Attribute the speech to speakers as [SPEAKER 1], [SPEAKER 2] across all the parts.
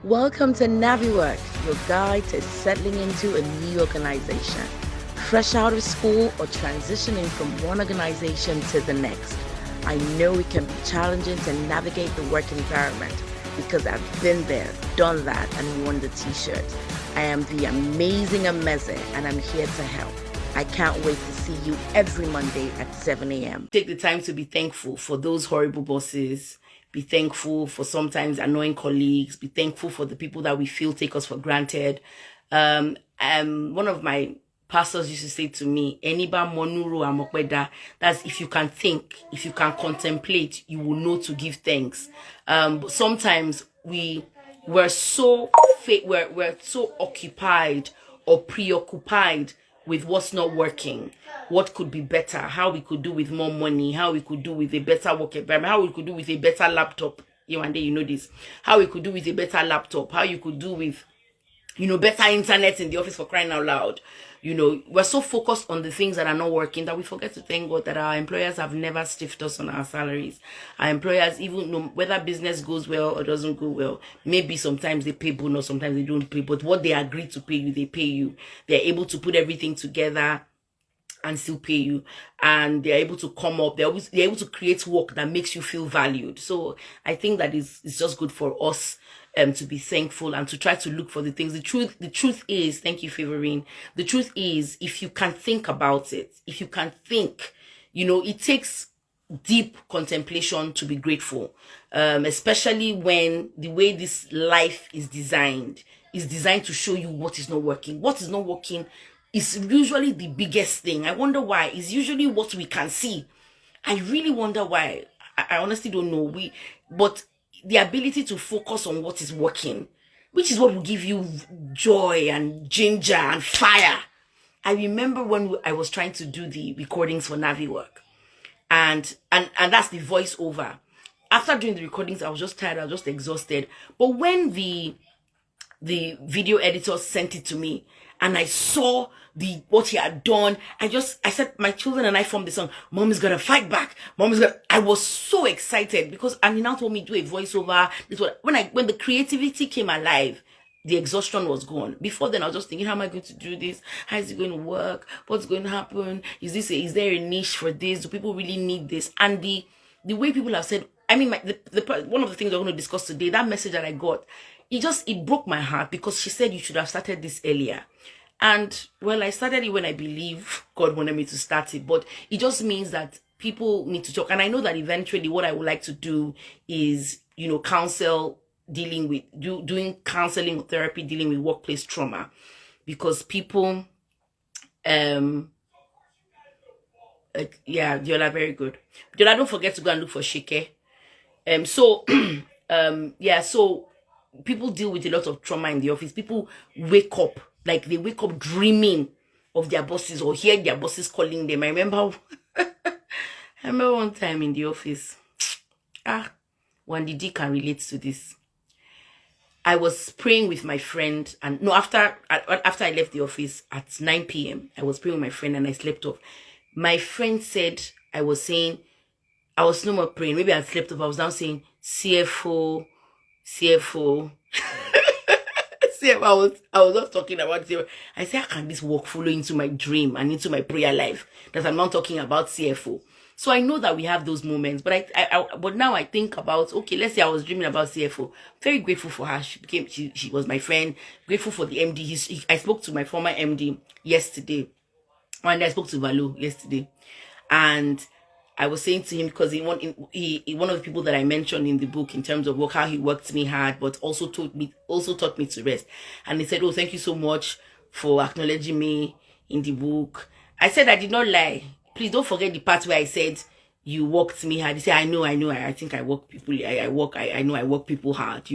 [SPEAKER 1] Welcome to NaviWork, your guide to settling into a new organization. Fresh out of school or transitioning from one organization to the next. I know it can be challenging to navigate the work environment because I've been there, done that, and worn the t-shirt. I am the amazing Ameze, and I'm here to help. I can't wait to see you every Monday at 7 a.m.
[SPEAKER 2] Take the time to be thankful for those horrible bosses. Be thankful for sometimes annoying colleagues. Be thankful for the people that we feel take us for granted. One of my pastors used to say to me, "Eniba monuru amokweda." That's if you can think, if you can contemplate, you will know to give thanks. But sometimes we're so occupied or preoccupied with what's not working, what could be better, how we could do with more money, how we could do with a better work environment, how we could do with a better laptop. One day you know this. How we could do with a better laptop, how you could do with, better internet in the office, for crying out loud. We're so focused on the things that are not working that we forget to thank God that our employers have never stiffed us on our salaries. Our employers, even whether business goes well or doesn't go well, maybe sometimes they pay bonus, sometimes they don't pay, but what they agree to pay you, they pay you. They're able to put everything together and still pay you, and they're able to come up, they're able to create work that makes you feel valued. So I think that it's just good for us to be thankful and to try to look for the things. The truth is, thank you, Favorine. The truth is, if you can think about it, if you can think, it takes deep contemplation to be grateful, especially when the way this life is designed to show you what is not working. What is not working is usually the biggest thing. I wonder why. It's usually what we can see. I really wonder why. I honestly don't know. But the ability to focus on what is working, which is what will give you joy and ginger and fire. I remember when I was trying to do the recordings for NaviWork, and that's the voiceover. After doing the recordings, I was just tired. I was just exhausted. But when the video editor sent it to me and I saw what he had done, I said, my children and I formed the song, Mom is gonna fight back. I was so excited because, and he now told me to do a voiceover. When the creativity came alive, the exhaustion was gone. Before then, I was just thinking, how am I going to do this? How is it going to work? What's going to happen? Is there a niche for this? Do people really need this? And the way people have said, I mean, one of the things we're going to discuss today, that message that I got, it broke my heart because she said you should have started this earlier. And well, I started it when I believe God wanted me to start it, but it just means that people need to talk. And I know that eventually what I would like to do is, counsel, doing counseling or therapy, dealing with workplace trauma, because people, yeah, Diola, very good. Diola, don't forget to go and look for Shike. So people deal with a lot of trauma in the office. People wake up dreaming of their bosses or hear their bosses calling them. I remember one time in the office. Wandidi can relate to this. I was praying with my friend, and no, after I left the office at 9 p.m., I was praying with my friend and I slept off. My friend said I was no more praying. Maybe I slept off. I was now saying CFO. I was just talking about CFO. I said, how can this work follow into my dream and into my prayer life that I'm not talking about CFO? So I know that we have those moments, but but now I think about, okay, let's say I was dreaming about CFO. Very grateful for her. She was my friend. Grateful for the MD. I spoke to my former MD yesterday. And I spoke to Valu yesterday, and I was saying to him, because he one of the people that I mentioned in the book in terms of work, how he worked me hard, but also taught me to rest. And he said, "Oh, thank you so much for acknowledging me in the book." I said, I did not lie. Please don't forget the part where I said you worked me hard. He said, I know. I think I work people. I know I work people hard.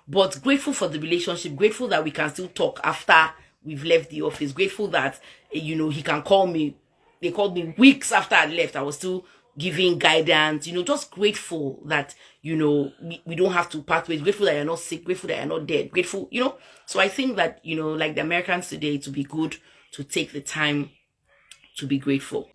[SPEAKER 2] But grateful for the relationship. Grateful that we can still talk after we've left the office. Grateful that he can call me. They called me weeks after I left. I was still giving guidance, just grateful that, we don't have to part ways. Grateful that you're not sick. Grateful that you're not dead. Grateful, So I think that, like the Americans today, to be good to take the time to be grateful.